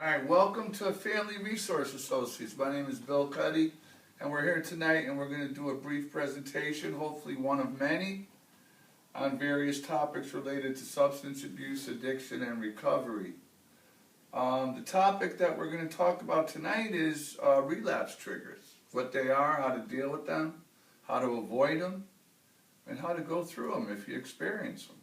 All right, welcome to Family Resource Associates. My name is Bill Cuddy, and we're here tonight, and we're going to do a brief presentation, hopefully one of many, on various topics related to substance abuse, addiction, and recovery. The topic that we're going to talk about tonight is relapse triggers, what they are, how to deal with them, how to avoid them, and how to go through them if you experience them.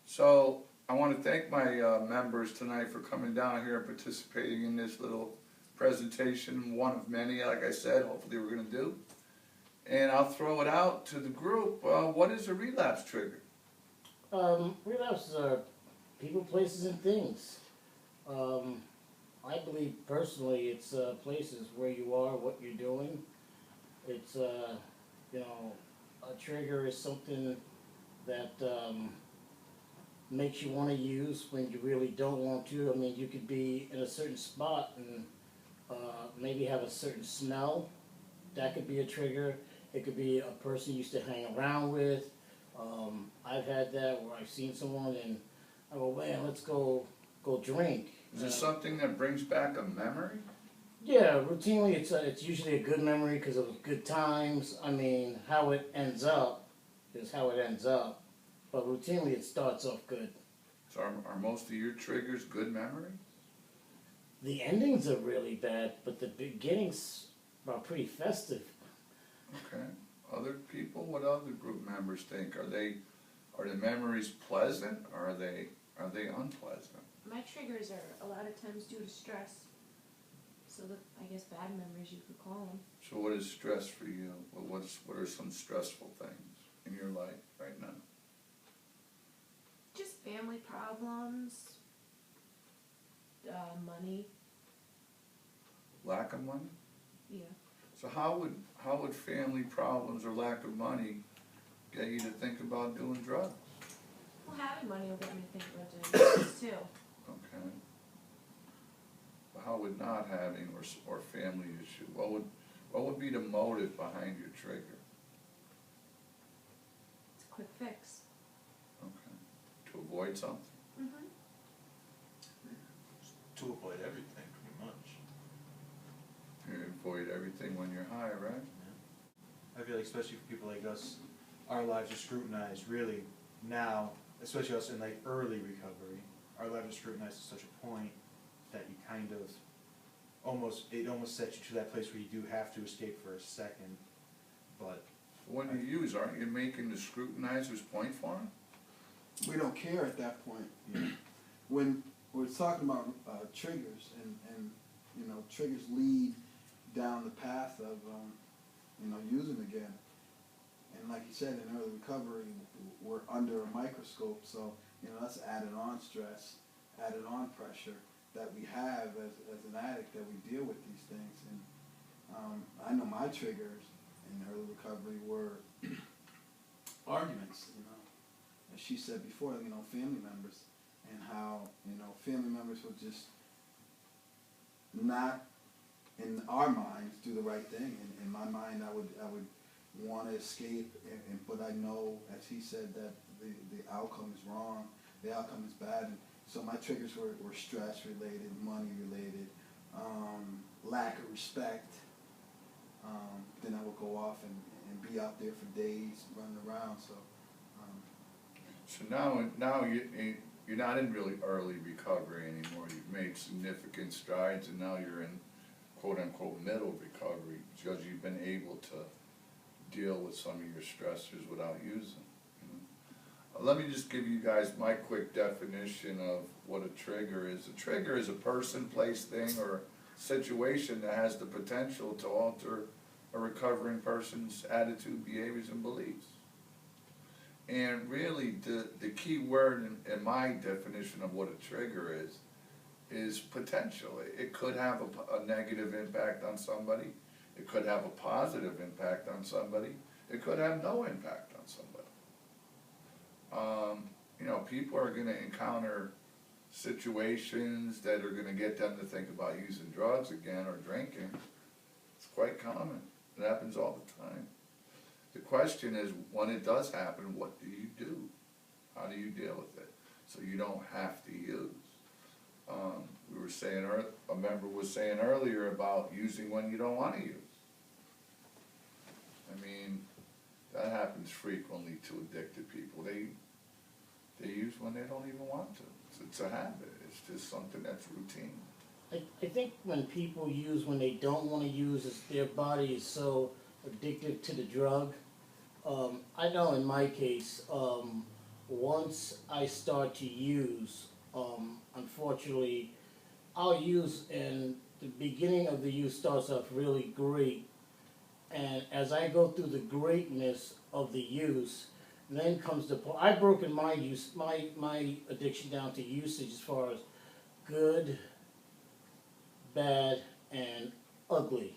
So I want to thank my members tonight for coming down here and participating in this little presentation, one of many, like I said, hopefully we're going to do. And I'll throw it out to the group. What is a relapse trigger? Relapses are people, places, and things. I believe personally it's places where you are, what you're doing. It's, you know, a trigger is something that makes you want to use when you really don't want to. I mean, you could be in a certain spot and maybe have a certain smell. That could be a trigger. It could be a person you used to hang around with. I've had that where I've seen someone and I go, man, let's go drink. Is it something that brings back a memory? Yeah, routinely it's usually a good memory because of good times. I mean, how it ends up is how it ends up. But routinely it starts off good. So are most of your triggers good memories? The endings are really bad, but the beginnings are pretty festive. Okay. Other people, what other group members think? Are the memories pleasant or are they unpleasant? My triggers are a lot of times due to stress. So I guess bad memories you could call them. So what is stress for you? What are some stressful things in your life right now? Just family problems, money. Lack of money? Yeah. So how would family problems or lack of money get you to think about doing drugs? Well, having money will get me to think about doing drugs too. Okay. But how would not having or family issue? What would be the motive behind your trigger? It's a quick fix. Okay. To avoid something? Mm-hmm. To avoid everything, pretty much. You avoid everything when you're high, right? Yeah. I feel like especially for people like us, our lives are scrutinized really now, especially us in like early recovery. Our lives are scrutinized to such a point that you kind of it almost sets you to that place where you do have to escape for a second. But When you use, aren't you making the scrutinizers point for them? We don't care at that point. yeah, When we're talking about triggers, and you know, triggers lead down the path of you know, using again. And like you said, in early recovery, we're under a microscope, so you know, that's added on stress, added on pressure that we have as an addict, that we deal with these things. And I know my triggers in early recovery were arguments, you know. As she said before, you know, family members, and how, you know, family members would just not, in our minds, do the right thing. In my mind, I would want to escape, but I know, as he said, that the outcome is wrong, the outcome is bad. And so my triggers were stress related, money related, lack of respect. Then I would go off and be out there for days running around. So now you're not in really early recovery anymore. You've made significant strides, and now you're in quote unquote middle recovery because you've been able to deal with some of your stressors without using. Let me just give you guys my quick definition of what a trigger is. A trigger is a person, place, thing, or situation that has the potential to alter a recovering person's attitude, behaviors, and beliefs. And really, the key word in my definition of what a trigger is potential. It could have a negative impact on somebody. It could have a positive impact on somebody. It could have no impact on somebody. You know, people are going to encounter situations that are going to get them to think about using drugs again or drinking. It's quite common. It happens all the time. The question is, when it does happen, what do you do? How do you deal with it so you don't have to use? we were saying, a member was saying earlier about using when you don't wanna use. I mean, that happens frequently to addicted people. They use when they don't even want to. It's a habit. It's just something that's routine. I think when people use when they don't wanna use, is their body is so addicted to the drug. I know in my case, once I start to use, unfortunately, I'll use, and the beginning of the use starts off really great, and as I go through the greatness of the use, then comes the point. I've broken my use, my addiction down to usage as far as good, bad, and ugly.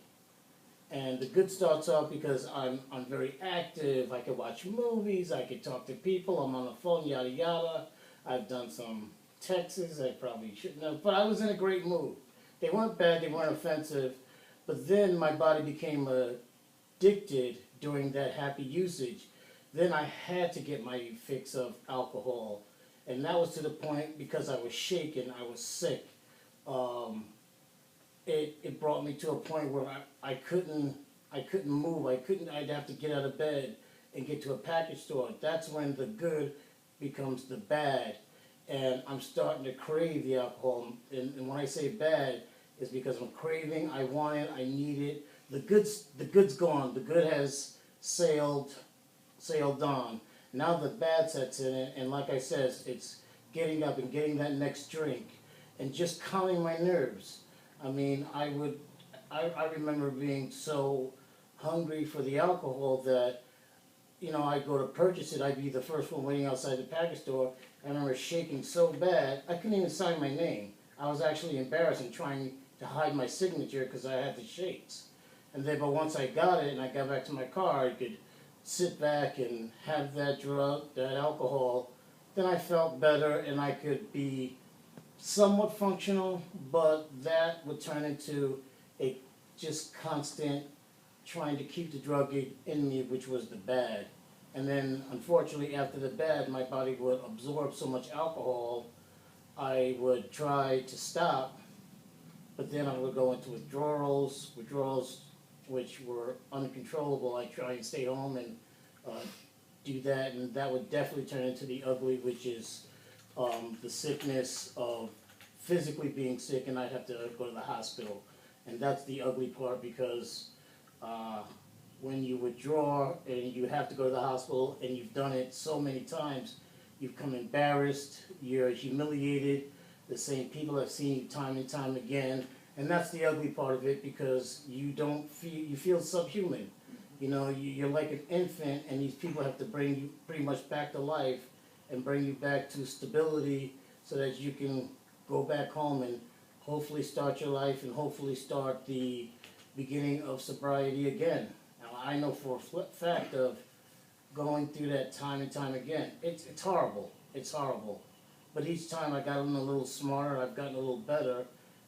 And the good starts off because I'm very active. I can watch movies. I can talk to people. I'm on the phone. Yada yada. I've done some texts I probably shouldn't have, but I was in a great mood. They weren't bad. They weren't offensive. But then my body became addicted during that happy usage. Then I had to get my fix of alcohol, and that was to the point because I was shaken. I was sick. It brought me to a point where I couldn't move. I'd have to get out of bed and get to a package store. That's when the good becomes the bad, and I'm starting to crave the alcohol. And when I say bad, it's because I'm craving. I want it. I need it. The good's gone. The good has sailed on. Now the bad sets in, and like I said, it's getting up and getting that next drink, and just calming my nerves. I mean, I remember being so hungry for the alcohol that, I'd go to purchase it, I'd be the first one waiting outside the package store, and I remember shaking so bad, I couldn't even sign my name. I was actually embarrassed and trying to hide my signature because I had the shakes. But once I got it and I got back to my car, I could sit back and have that alcohol, then I felt better and I could be somewhat functional, but that would turn into a just constant trying to keep the drug in me, which was the bad. And then, unfortunately, after the bad, my body would absorb so much alcohol, I would try to stop, but then I would go into withdrawals which were uncontrollable. I'd try and stay home and do that, and that would definitely turn into the ugly, which is the sickness of physically being sick, and I'd have to go to the hospital. And that's the ugly part, because when you withdraw and you have to go to the hospital and you've done it so many times, you become embarrassed, you're humiliated, the same people have seen you time and time again, and that's the ugly part of it, because you feel subhuman. You're like an infant, and these people have to bring you pretty much back to life and bring you back to stability so that you can go back home and hopefully start your life and hopefully start the beginning of sobriety again. Now, I know for a fact of going through that time and time again. It's horrible. It's horrible. But each time I've gotten a little smarter, I've gotten a little better,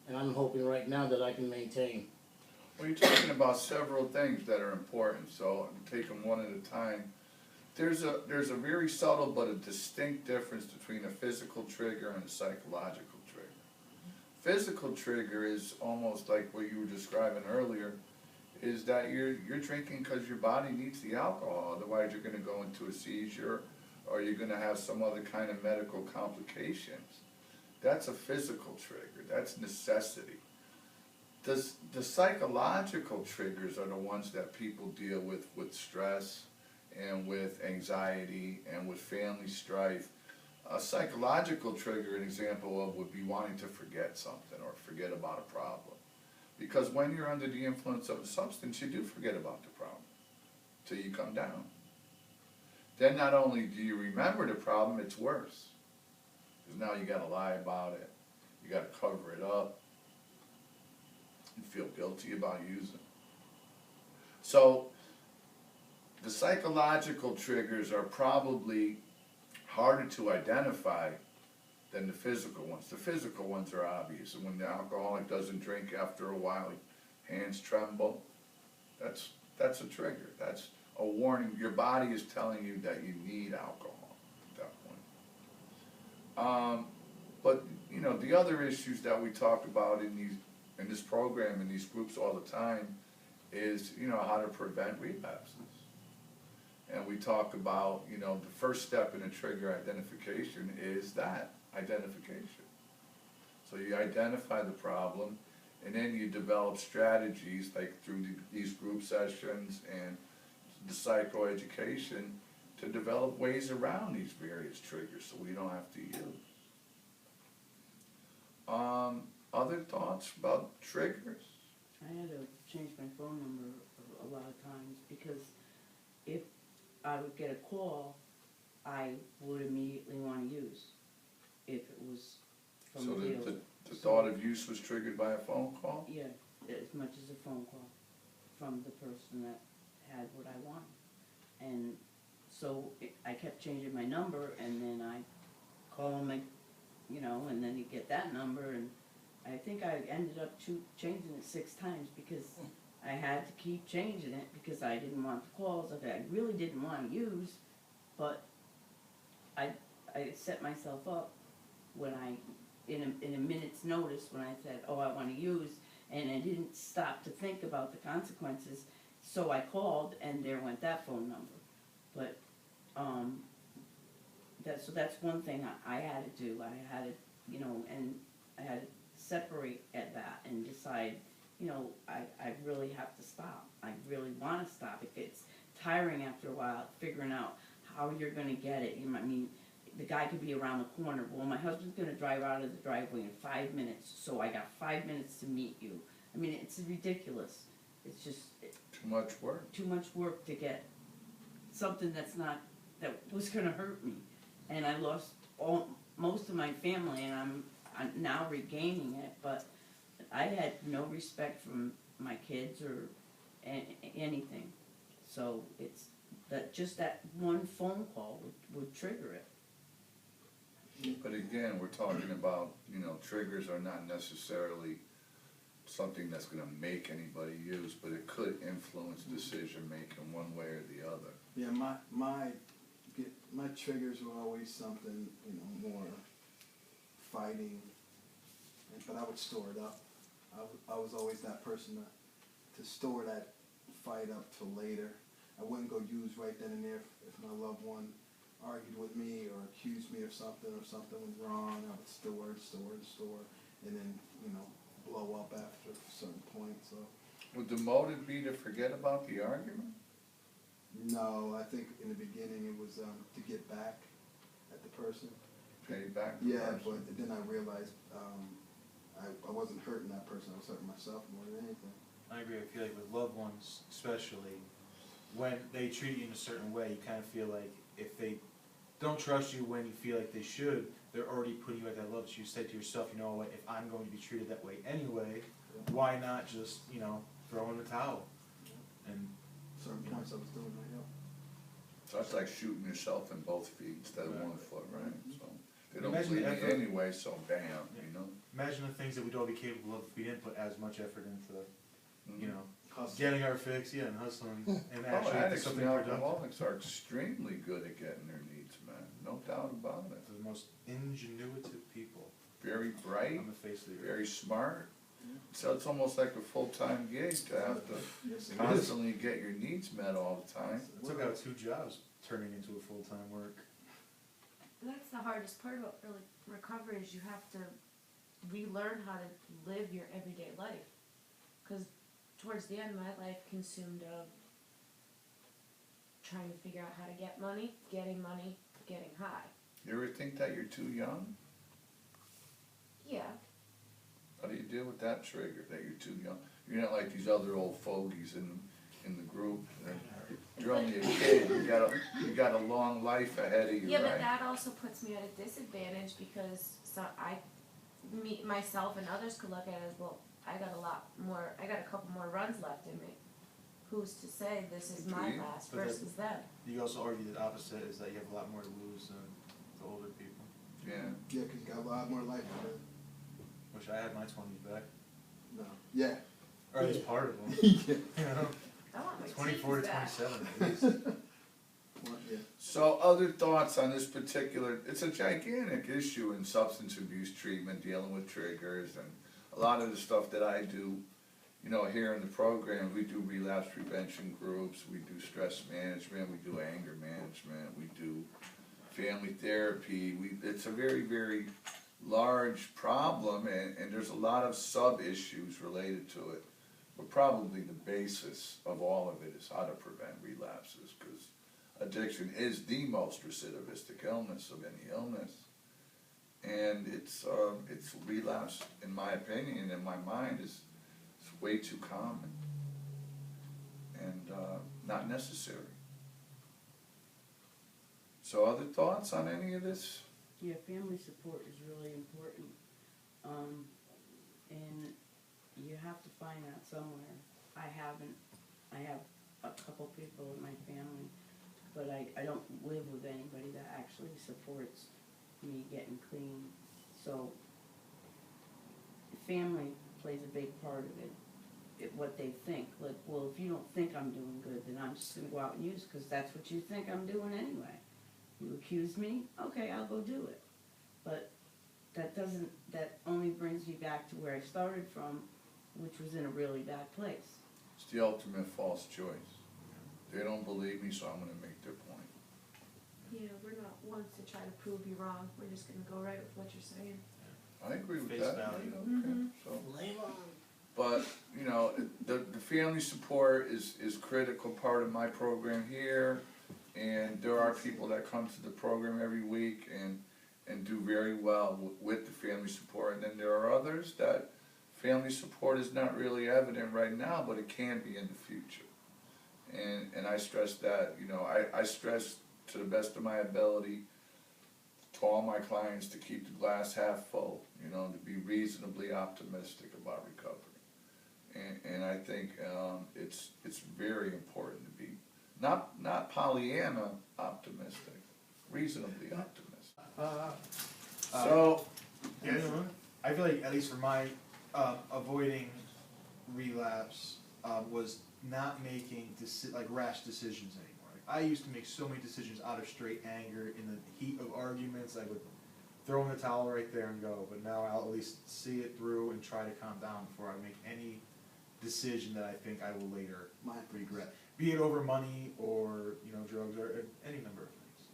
and I'm hoping right now that I can maintain. Well, you're talking about several things that are important, so take them one at a time. There's a very subtle but a distinct difference between a physical trigger and a psychological trigger. Physical trigger is almost like what you were describing earlier, is that you're drinking because your body needs the alcohol, otherwise you're going to go into a seizure or you're going to have some other kind of medical complications. That's a physical trigger, that's necessity. The psychological triggers are the ones that people deal with stress and with anxiety and with family strife. A psychological trigger, an example of, would be wanting to forget something or forget about a problem. Because when you're under the influence of a substance, you do forget about the problem till you come down. Then not only do you remember the problem, it's worse. Because now you got to lie about it, you got to cover it up, you feel guilty about using. So the psychological triggers are probably harder to identify than the physical ones. The physical ones are obvious, and when the alcoholic doesn't drink after a while, hands tremble, that's a trigger. That's a warning. Your body is telling you that you need alcohol at that point. But you know, the other issues that we talk about in this program, in these groups all the time, is, you know, how to prevent relapses. And we talk about, you know, the first step in a trigger identification is that, identification. So you identify the problem, and then you develop strategies, like through these group sessions and the psychoeducation, to develop ways around these various triggers so we don't have to use. Other thoughts about triggers? I had to change my phone number a lot of times because if I would get a call, I would immediately want to use if it was from So the dealer. the thought of use was triggered by a phone call? Yeah, as much as a phone call from the person that had what I wanted. And so I kept changing my number, and then I call him, you know, and then you get that number, and I think I ended up changing it 6 times because I had to keep changing it because I didn't want the calls that I really didn't want to use, but I set myself up when in a minute's notice when I said, oh, I want to use, and I didn't stop to think about the consequences, so I called, and there went that phone number. But that's one thing I had to do. I had to, you know, and I had to separate at that and decide, you know, I really have to stop. I really want to stop. It gets tiring after a while figuring out how you're going to get it. You know, I mean, the guy could be around the corner. Well, my husband's going to drive out of the driveway in 5 minutes, so I got 5 minutes to meet you. I mean, it's ridiculous. It's just Too much work. too much work to get something that was going to hurt me. And I lost most of my family, and I'm now regaining it, but I had no respect from my kids or anything. So it's just that one phone call would trigger it. But again, we're talking about, you know, triggers are not necessarily something that's gonna make anybody use, but it could influence decision making one way or the other. Yeah, my triggers were always something, you know, more fighting, but I would store it up. I was always that person to store that fight up till later. I wouldn't go use right then and there if my loved one argued with me or accused me of something was wrong. I would store, and then, you know, blow up after a certain point. So Would the motive be to forget about the argument? no, I think in the beginning it was to get back at the person. Pay back the Yeah, person? but then I realized I wasn't hurting that person, I was hurting myself more than anything. I agree. I feel like with loved ones, especially, when they treat you in a certain way, you kind of feel like if they don't trust you when you feel like they should, they're already putting you at that level. So you say to yourself, you know what, if I'm going to be treated that way anyway, why not just, you know, throw in the towel? And Certain points I was doing that, yeah. So that's like shooting yourself in both feet instead of one foot, right? So they don't Imagine believe the me effort. anyway, so bam, you know? imagine the things that we'd all be capable of if we didn't put as much effort into, you know, Hustle. getting our fix, and hustling, and Oh, actually into addicts something and productive. alcoholics are extremely good at getting their needs met, no doubt about it. They're the most ingenuitive people Very bright, on the face of the earth. very smart. So it's almost like a full-time gig to have to Yes, it is. constantly get your needs met all the time. I took out 2 jobs turning into a full-time work. That's the hardest part about really recovery is you have to relearn how to live your everyday life. Because towards the end, my life consumed of trying to figure out how to get money, getting high. You ever think that you're too young? Yeah. How do you deal with that trigger, that you're too young? You're not like these other old fogies in the group. You're only a kid, you got a long life ahead of you, Yeah, but right? that also puts me at a disadvantage because myself and others could look at it as, well, I got a couple more runs left in me. Who's to say this is my Agreed. last But versus them? You also argue the opposite is that you have a lot more to lose than the older people. Yeah. Yeah, 'cause you got a lot more life to live. Wish I had my 20s back. No. Yeah. Or at least part of them. Yeah. You know? I want my 24 to teeth back. 27 at least. Well, yeah. So other thoughts on this particular, it's a gigantic issue in substance abuse treatment, dealing with triggers, and a lot of the stuff that I do, you know, here in the program, we do relapse prevention groups, we do stress management, we do anger management, we do family therapy. It's a very, very large problem, and there's a lot of sub-issues related to it. But probably the basis of all of it is how to prevent relapses, because addiction is the most recidivistic illness of any illness. And it's relapse, in my opinion, in my mind, is way too common and not necessary. So other thoughts on any of this? Yeah, family support is really important. And you have to find that somewhere. I have a couple people in my family, but I don't live with anybody that actually supports me getting clean. So family plays a big part of it, what they think. Like, well, if you don't think I'm doing good, then I'm just gonna go out and use, because that's what you think I'm doing anyway. You accuse me? Okay, I'll go do it. But that only brings me back to where I started from, which was in a really bad place. It's the ultimate false choice. They don't believe me, so I'm gonna make their point. Yeah, we're not ones to try to prove you wrong. We're just gonna go right with what you're saying. I agree with Face that. value. Okay, so. Blame on. But, you know, the family support is critical part of my program here, and there are people that come to the program every week and do very well with the family support, and then there are others that family support is not really evident right now, but it can be in the future. And I stress that, you know, I stress to the best of my ability to all my clients to keep the glass half full, you know, to be reasonably optimistic about recovery. And I think it's very important to be not Pollyanna optimistic, reasonably optimistic. So Yeah, I feel like, at least for my avoiding relapse was not making rash decisions anymore. Like, I used to make so many decisions out of straight anger. In the heat of arguments, I would throw in the towel right there and go. But now I'll at least see it through and try to calm down before I make any decision that I think I will later regret. Be it over money or, you know, drugs or any number of things.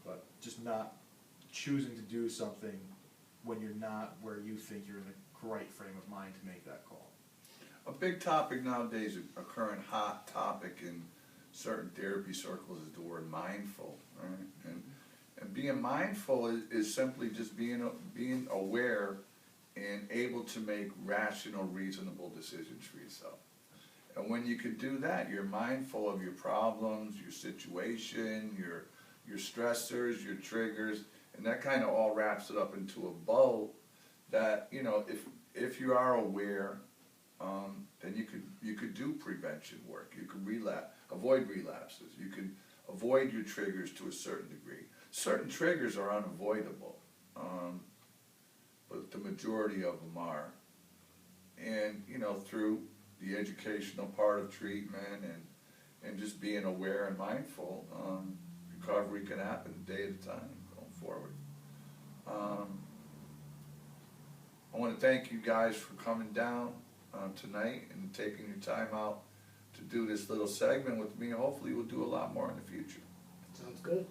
But just not choosing to do something when you're not where you think you're in the right frame of mind to make that call. a big topic nowadays, a current hot topic in certain therapy circles is the word mindful, right? And being mindful is simply just being aware and able to make rational, reasonable decisions for yourself. And when you can do that, you're mindful of your problems, your situation, your stressors, your triggers, and that kind of all wraps it up into a bow that, you know, if you are aware, then you could do prevention work. You could avoid relapses. You could avoid your triggers to a certain degree. Certain triggers are unavoidable, but the majority of them are. And, you know, through the educational part of treatment and just being aware and mindful, recovery can happen a day at a time going forward. I want to thank you guys for coming down tonight and taking your time out to do this little segment with me. Hopefully we'll do a lot more in the future. Sounds good.